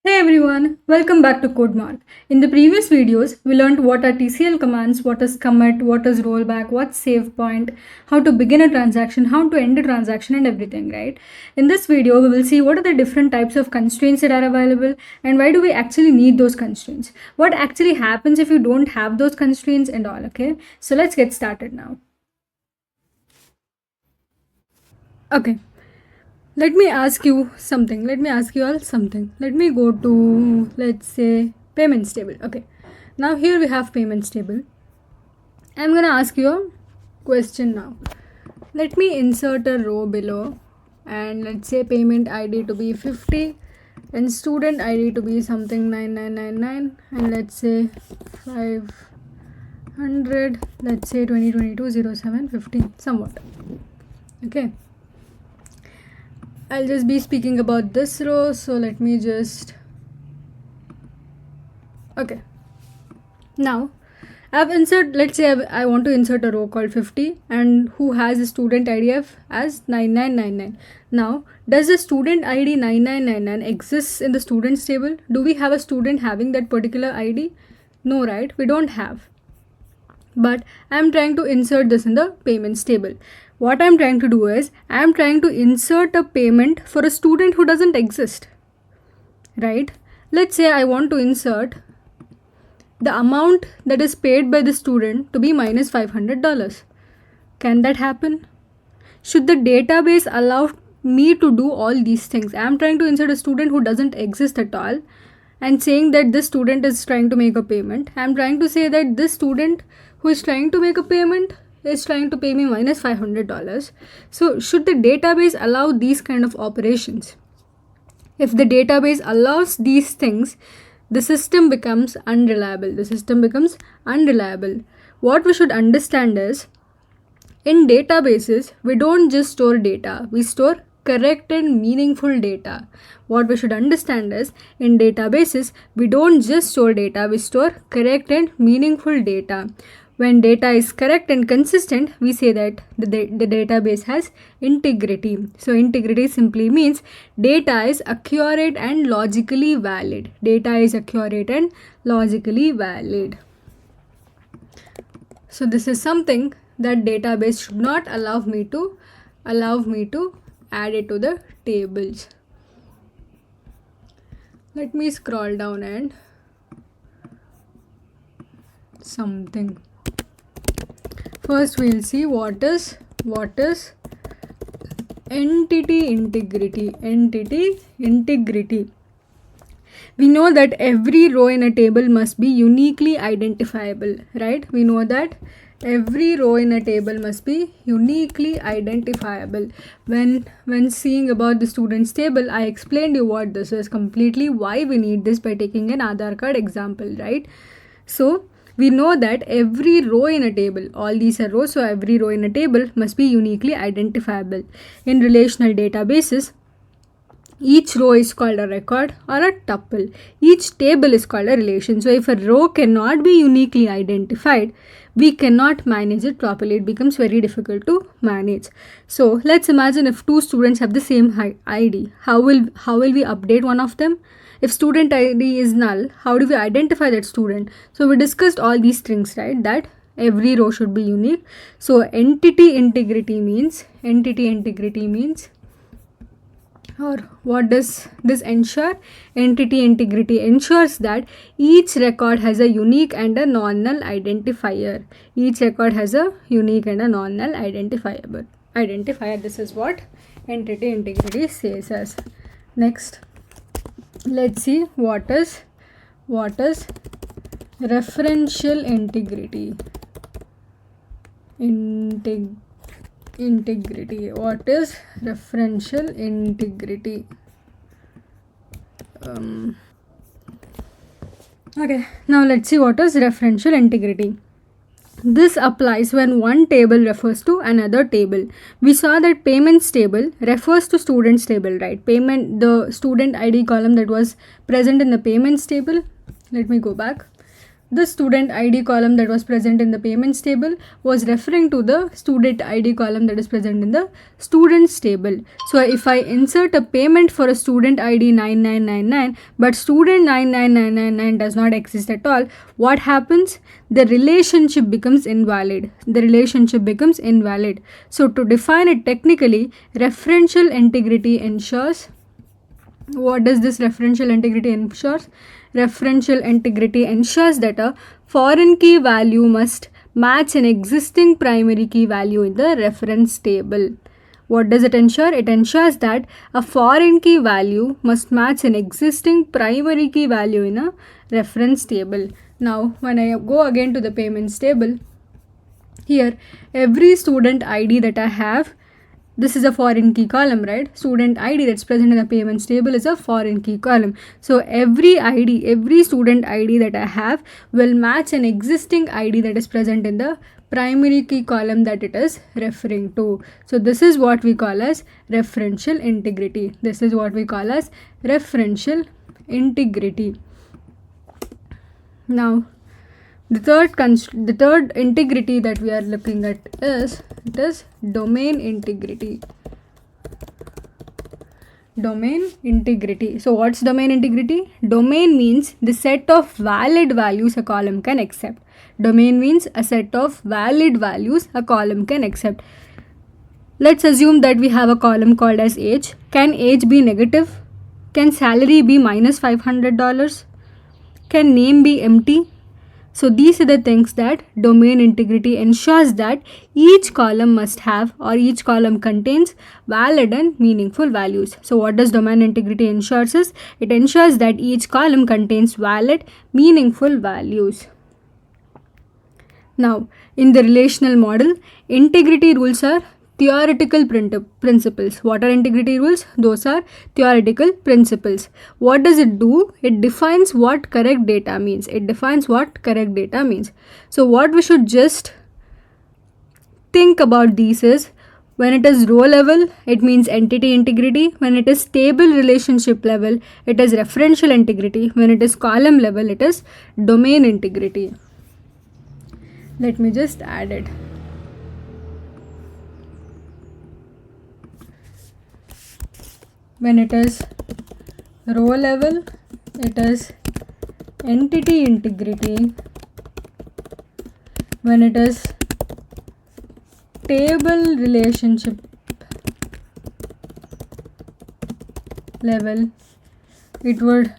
Hey everyone, welcome back to CodeMaarg. In the previous videos, we learned what are TCL commands, what is commit, what is rollback, what's save point, how to begin a transaction, how to end a transaction and everything, right? In this video, we will see what are the different types of constraints that are available and why do we actually need those constraints. What actually happens if you don't have those constraints and all, okay? So let's get started now. Okay. Let me ask you something. Let me ask you all something. Let me go to, let's say, payments table. Okay. Now here we have payments table. I'm going to ask you a question now. Let me insert a row below and let's say payment ID to be 50 and student ID to be something 9999 and let's say 500, let's say 2022-07-15 somewhat. Okay. I'll just be speaking about this row, so let me just okay. Now I've let's say I want to insert a row called 50 and who has a student ID as 9999. Now does the student ID 9999 exists in the students table? Do we have a student having that particular ID? No, right? We don't have. But I'm trying to insert this in the payments table. What I'm trying to do is I'm trying to insert a payment for a student who doesn't exist, right? Let's say I want to insert the amount that is paid by the student to be minus $500. Can that happen? Should the database allow me to do all these things? I'm trying to insert a student who doesn't exist at all and saying that this student is trying to make a payment. I'm trying to say that this student who is trying to make a payment is trying to pay me minus $500. So should the database allow these kind of operations? If the database allows these things, the system becomes unreliable. What we should understand is, in databases, we don't just store data, we store correct and meaningful data. What we should understand is, in databases, we don't just store data, we store correct and meaningful data. When data is correct and consistent, we say that the database has integrity. So integrity simply means data is accurate and logically valid. So this is something that database should not allow me to add it to the tables. Let me scroll down and something. First we'll see what is entity integrity. We know that every row in a table must be uniquely identifiable, right? We know that every row in a table must be uniquely identifiable. When seeing about the students table, I explained you what this is completely, why we need this by taking an Aadhaar card example, right? So we know that every row in a table, all these are rows, so every row in a table must be uniquely identifiable. In relational databases, each row is called a record or a tuple. Each table is called a relation. So if a row cannot be uniquely identified, we cannot manage it properly. It becomes very difficult to manage. So let's imagine if two students have the same ID. How will we update one of them? If student ID is null, how do we identify that student? So we discussed all these things, right? That every row should be unique. So entity integrity means, or what does this ensure? Entity integrity ensures that each record has a unique and a non-null identifier. This is what entity integrity says us. Next, let's see what is referential integrity. What is referential integrity? Okay, now let's see what is referential integrity. This applies when one table refers to another table. We saw that payments table refers to students table, right? The student ID column that was present in the payments table. Let me go back. the student ID column that was present in the payments table was referring to the student ID column that is present in the students table. So if I insert a payment for a student ID 9999 but student 99999 does not exist at all, what happens? The relationship becomes invalid. The relationship becomes invalid. So to define it technically, referential integrity ensures. What does this referential integrity ensures? Referential integrity ensures that a foreign key value must match an existing primary key value in the reference table. What does it ensure? It ensures that a foreign key value must match an existing primary key value in a reference table. Now, when I go again to the payments table, here every student ID that I have, this is a foreign key column, right? Student ID that's present in the payments table is a foreign key column. So every ID, every student ID that I have will match an existing ID that is present in the primary key column that it is referring to. So this is what we call as referential integrity. This is what we call as referential integrity. Now, the third integrity that we are looking at is domain integrity. Domain integrity. So what's domain integrity? Domain means the set of valid values a column can accept. Domain means a set of valid values a column can accept. Let's assume that we have a column called as age. Can age be negative? Can salary be minus $500? Can name be empty? So these are the things that domain integrity ensures, that each column must have, or each column contains valid and meaningful values. So what does domain integrity ensures is? It ensures that each column contains valid, meaningful values. Now, in the relational model, integrity rules are theoretical principles. What are integrity rules? Those are theoretical principles. What does it do? It defines what correct data means. It defines what correct data means. So what we should just think about these is, when it is row level, it means entity integrity. When it is table relationship level, it is referential integrity. When it is column level, it is domain integrity. Let me just add it. When it is row level, it is entity integrity. When it is table relationship level, it would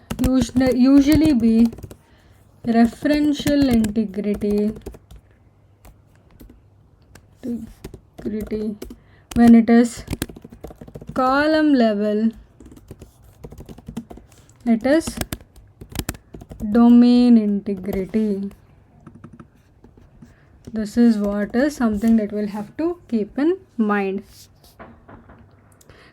usually be referential integrity. When it is column level, it is domain integrity. This is what is something that we'll have to keep in mind.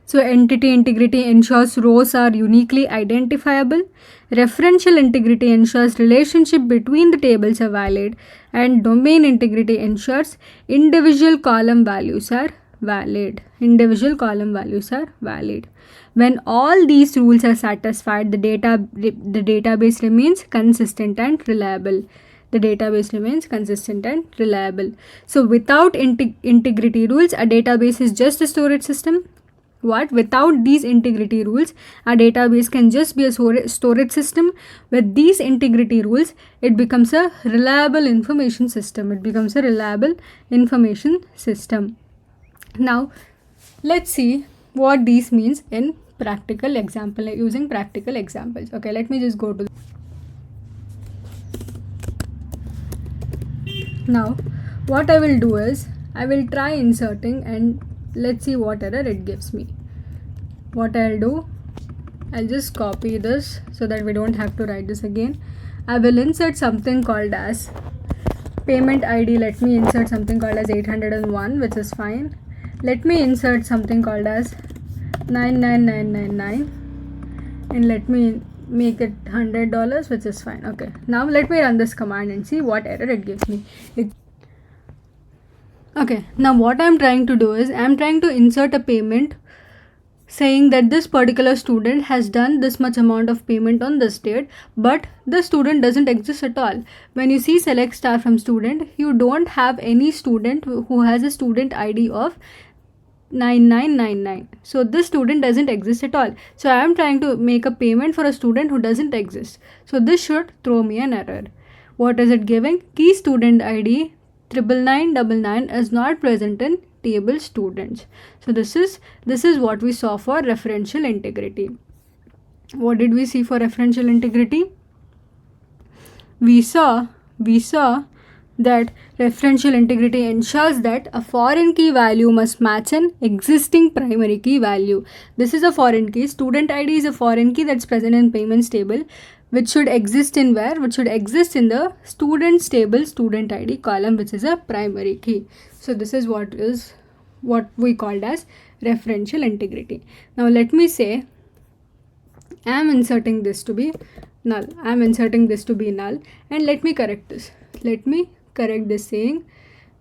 So entity integrity ensures rows are uniquely identifiable. Referential integrity ensures relationship between the tables are valid, and domain integrity ensures individual column values are valid. Individual column values are valid. When all these rules are satisfied, the database remains consistent and reliable. The database remains consistent and reliable. So without integrity rules, a database is just a storage system. Without these integrity rules, a database can just be a storage system. With these integrity rules, it becomes a reliable information system. It becomes a reliable information system. Now, let's see what these means in practical example, using practical examples. Okay, let me just go to. Now, what I will do is, I will try inserting and let's see what error it gives me. What I'll do, I'll just copy this so that we don't have to write this again. I will insert something called as payment ID. Let me insert something called as 801, which is fine. Let me insert something called as 99999 and let me make it $100, which is fine. Okay, now let me run this command and see what error it gives me. Okay, now what I'm trying to do is, I'm trying to insert a payment saying that this particular student has done this much amount of payment on this date, but the student doesn't exist at all. When you see select star from student, you don't have any student who has a student ID of 9999. So this student doesn't exist at all. So I am trying to make a payment for a student who doesn't exist. So this should throw me an error. What is it giving? Key student ID 99999 is not present in table students. So this is what we saw for referential integrity. What did we see for referential integrity? We saw that referential integrity ensures that a foreign key value must match an existing primary key value. This is a foreign key. Student ID is a foreign key that's present in payments table, which should exist in where? Which should exist in the students table student ID column, which is a primary key. So this is what we called as referential integrity. Now let me say I am inserting this to be null. I am inserting this to be null, and let me correct this. Let me correct this saying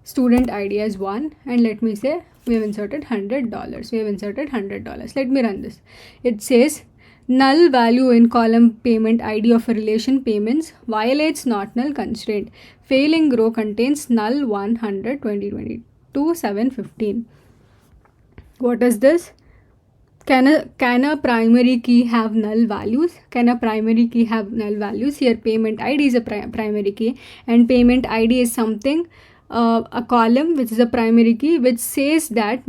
student ID as 1, and let me say we have inserted $100. We have inserted $100. Let me run this. It says null value in column payment ID of a relation payments violates not null constraint. Failing row contains null 100 2022 715. What is this? Can a primary key have null values? Can a primary key have null values? Here payment ID is a primary key, and payment ID is something, a column which is a primary key, which says that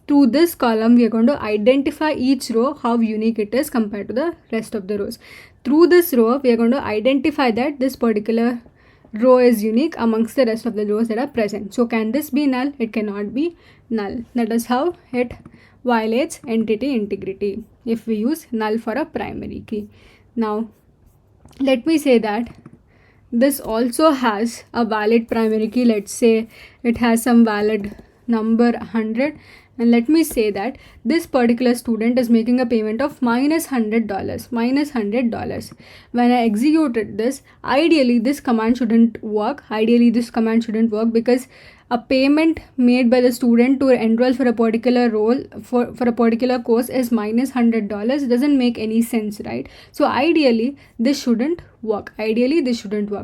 through this column we are going to identify each row how unique it is compared to the rest of the rows. Through this row we are going to identify that this particular row is unique amongst the rest of the rows that are present. So can this be null? It cannot be null. That is how it violates entity integrity if we use null for a primary key. Now let me say that this also has a valid primary key. Let's say it has some valid number 100, and let me say that this particular student is making a payment of -$100. When I executed this, ideally this command shouldn't work. Because a payment made by the student to enroll for a particular role for a particular course is -$100. It doesn't make any sense, right? So ideally this shouldn't work.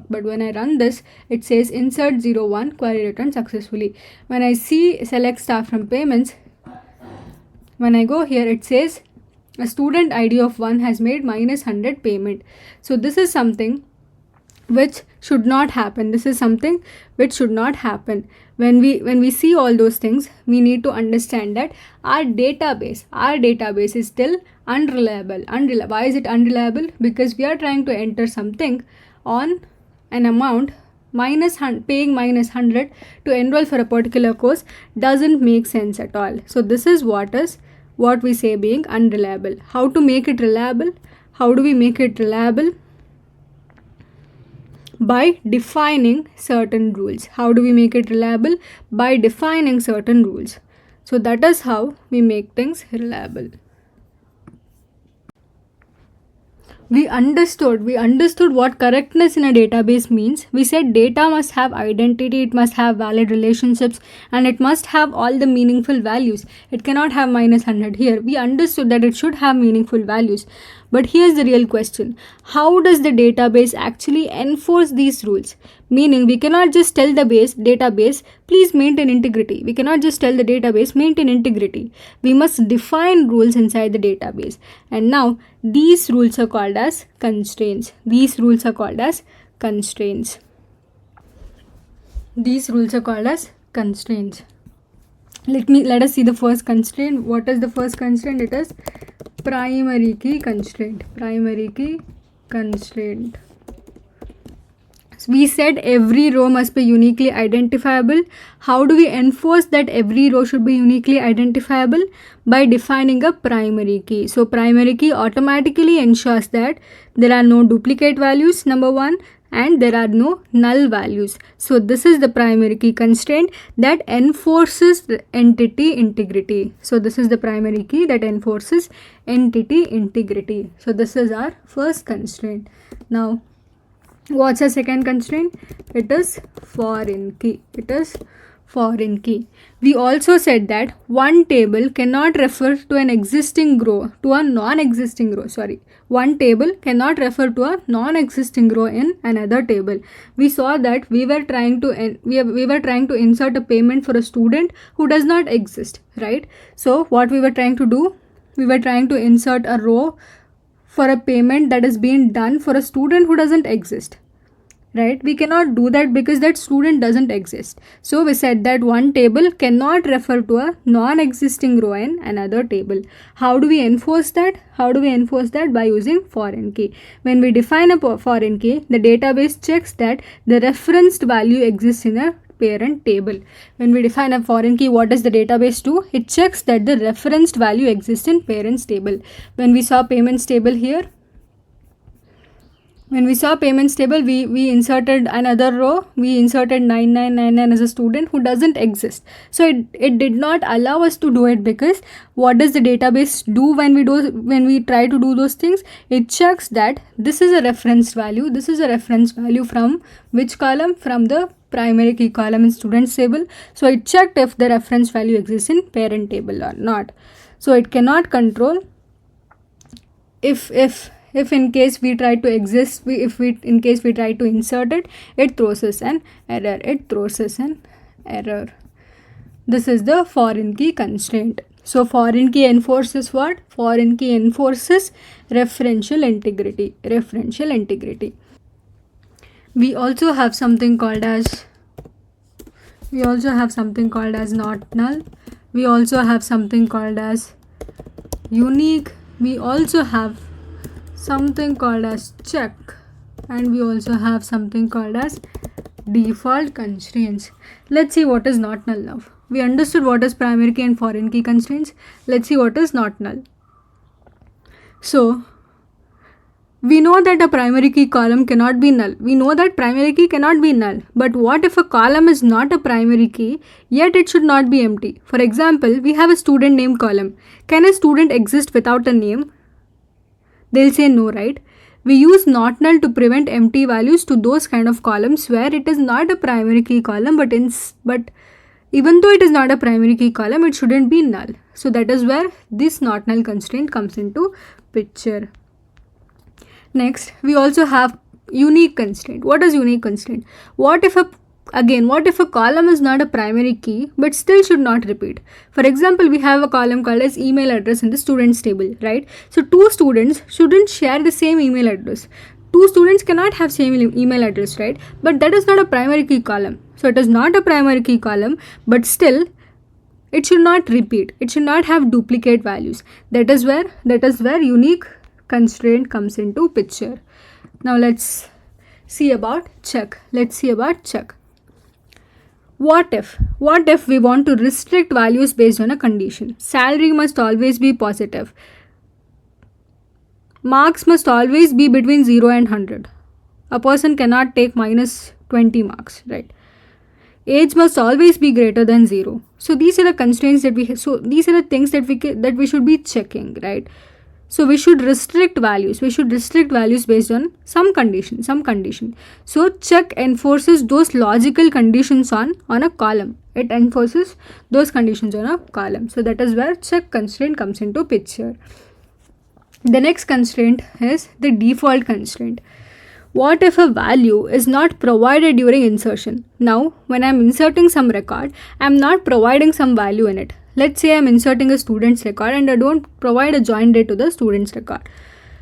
But when I run this, it says insert 01 query returned successfully. When I see select star from payments, when I go here, it says a student ID of 1 has made -100 payment. So this is something which should not happen. When we see all those things, we need to understand that our database is still unreliable. Why is it unreliable? Because we are trying to enter something on an amount paying -100 to enroll for a particular course doesn't make sense at all. So this is what we say being unreliable. How to make it reliable? How do we make it reliable? By defining certain rules. How do we make it reliable? By defining certain rules. So that is how we make things reliable. We understood what correctness in a database means. We said data must have identity, it must have valid relationships, and it must have all the meaningful values. It cannot have -100 here. We understood that it should have meaningful values. But here's the real question. How does the database actually enforce these rules? Meaning, we cannot just tell the database, please maintain integrity. We cannot just tell the database, maintain integrity. We must define rules inside the database. And now, these rules are called as constraints. Let us see the first constraint. What is the first constraint? It is primary key constraint. We said every row must be uniquely identifiable. How do we enforce that every row should be uniquely identifiable? By defining a primary key. So primary key automatically ensures that there are no duplicate values, number 1, and there are no null values. So this is the primary key constraint that enforces the entity integrity. So this is the primary key that enforces entity integrity. So this is our first constraint. Now, what's our second constraint? It is foreign key. foreign key. We also said that one table cannot refer to an existing row to a non-existing row. One table cannot refer to a non-existing row in another table. We saw that we were trying to insert a payment for a student who does not exist, right? So what we were trying to do, we were trying to insert a row for a payment that is being done for a student who doesn't exist, right? We cannot do that because that student doesn't exist. So we said that one table cannot refer to a non-existing row in another table. How do we enforce that? By using foreign key. When we define a foreign key, the database checks that the referenced value exists in a parent table. When we define a foreign key, what does the database do? It checks that the referenced value exists in parents table. When we saw payments table here, we inserted another row. We inserted 9999 as a student who doesn't exist. So it did not allow us to do it, because what does the database do when we try to do those things? It checks that this is a reference value. This is a reference value from which column? From the primary key column in students table. So it checked if the reference value exists in parent table or not. So it cannot control if in case we try to insert it, it throws us an error. This is the foreign key constraint. So foreign key enforces what? Foreign key enforces referential integrity. We also have something called as not null. We also have something called as unique. We also have something called as check, and we also have something called as default constraints. Let's see what is not null now. We understood what is primary key and foreign key constraints. Let's see what is not null. So we know that a primary key column cannot be null. But what if a column is not a primary key, yet it should not be empty? For example, we have a student name column. Can a student exist without a name? They'll say no, right? We use not null to prevent empty values to those kind of columns where it is not a primary key column, but even though it is not a primary key column, it shouldn't be null. So that is where this not null constraint comes into picture. Next, we also have unique constraint. What is unique constraint? What if a column is not a primary key but still should not repeat? For example, we have a column called as email address in the students table, right? So two students shouldn't share the same email address. Two students cannot have same email address, right? But that is not a primary key column. So it is not a primary key column, but still it should not repeat. It should not have duplicate values. That is where unique constraint comes into picture. Now let's see about check. What if we want to restrict values based on a condition? Salary must always be positive. Marks must always be between 0 and 100. A person cannot take minus 20 marks, right? Age must always be greater than 0. So these are the constraints that we have. So these are the things that we should be checking, right? So we should restrict values. Based on some condition. So check enforces those logical conditions on a column. It enforces those conditions on a column. So that is where check constraint comes into picture. The next constraint is the default constraint. What if a value is not provided during insertion? Now, when I am inserting some record, I am not providing some value in it. Let's say I am inserting a student's record and I don't provide a join date to the student's record.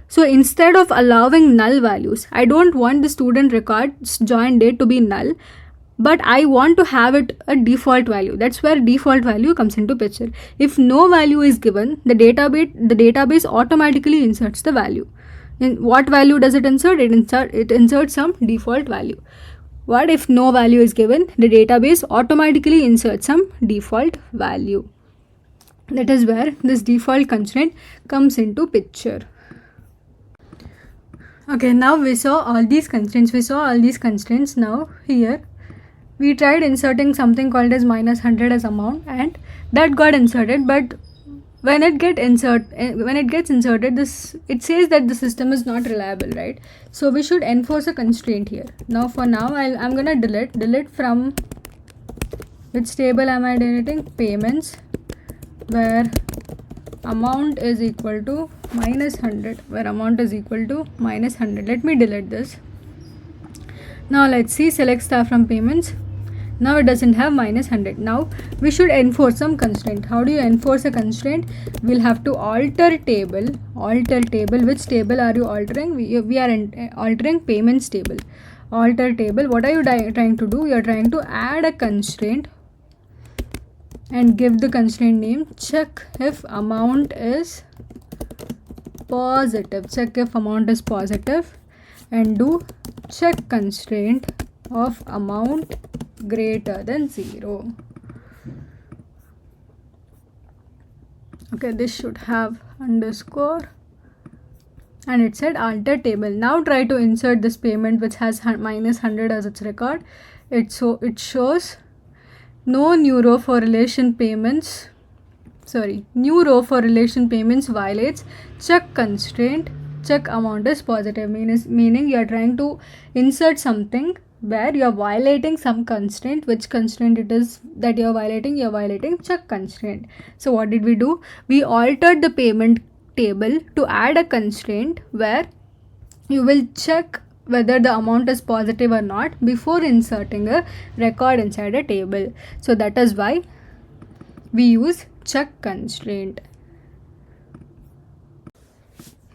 So instead of allowing null values, I don't want the student record's join date to be null, but I want to have it a default value. That's where default value comes into picture. If no value is given, the database automatically inserts the value. And what value does it insert? It inserts some default value. What if no value is given? The database automatically inserts some default value. That is where this default constraint comes into picture. Okay, now we saw all these constraints. Now here we tried inserting something called as minus 100 as amount, and that got inserted, but when it gets inserted, it says that the system is not reliable, right? So we should enforce a constraint here. Now for now, I'm gonna delete from Which table am I deleting? Payments, where amount is equal to minus 100, where amount is equal to minus 100. Let me delete this. Now let's see, select star from payments. Now it doesn't have minus 100. Now we should enforce some constraint. How do you enforce a constraint? We'll have to alter table. Which table are you altering? We are altering payments table. Alter table. What are you trying to do? You're trying to add a constraint and give the constraint name check if amount is positive. Check if amount is positive and do check constraint of amount greater than 0. Okay, this should have underscore and it said alter table. Now try to insert this payment which has minus 100 as its record. It shows no new row for relation payments. New row for relation payments violates check constraint. Check amount is positive, meaning you are trying to insert something where you are violating some constraint. Which constraint it is that you are violating? You are violating check constraint. So what did we do? We altered the payment table to add a constraint where you will check whether the amount is positive or not before inserting a record inside a table. So that is why we use check constraint.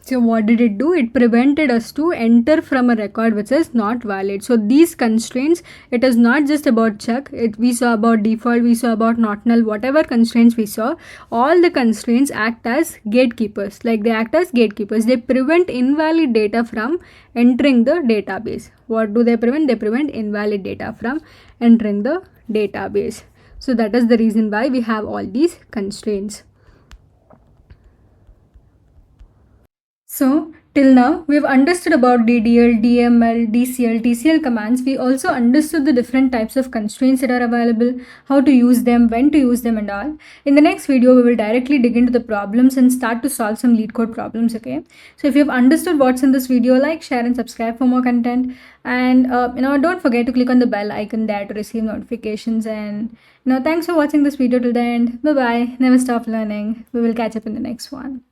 So what did it do? It prevented us to enter from a record which is not valid. So these constraints, it is not just about check. We saw about default, we saw about not null, whatever constraints we saw, all the constraints act as gatekeepers. Like they act as gatekeepers. They prevent invalid data from entering the database. What do they prevent? They prevent invalid data from entering the database. So that is the reason why we have all these constraints. So till now we've understood about DDL, DML, DCL, TCL commands. We also understood the different types of constraints that are available, how to use them, when to use them and all. In the next video we will directly dig into the problems and start to solve some LeetCode problems, okay? So if you've understood what's in this video, like, share and subscribe for more content. And don't forget to click on the bell icon there to receive notifications. And thanks for watching this video till the end. Bye bye. Never stop learning. We will catch up in the next one.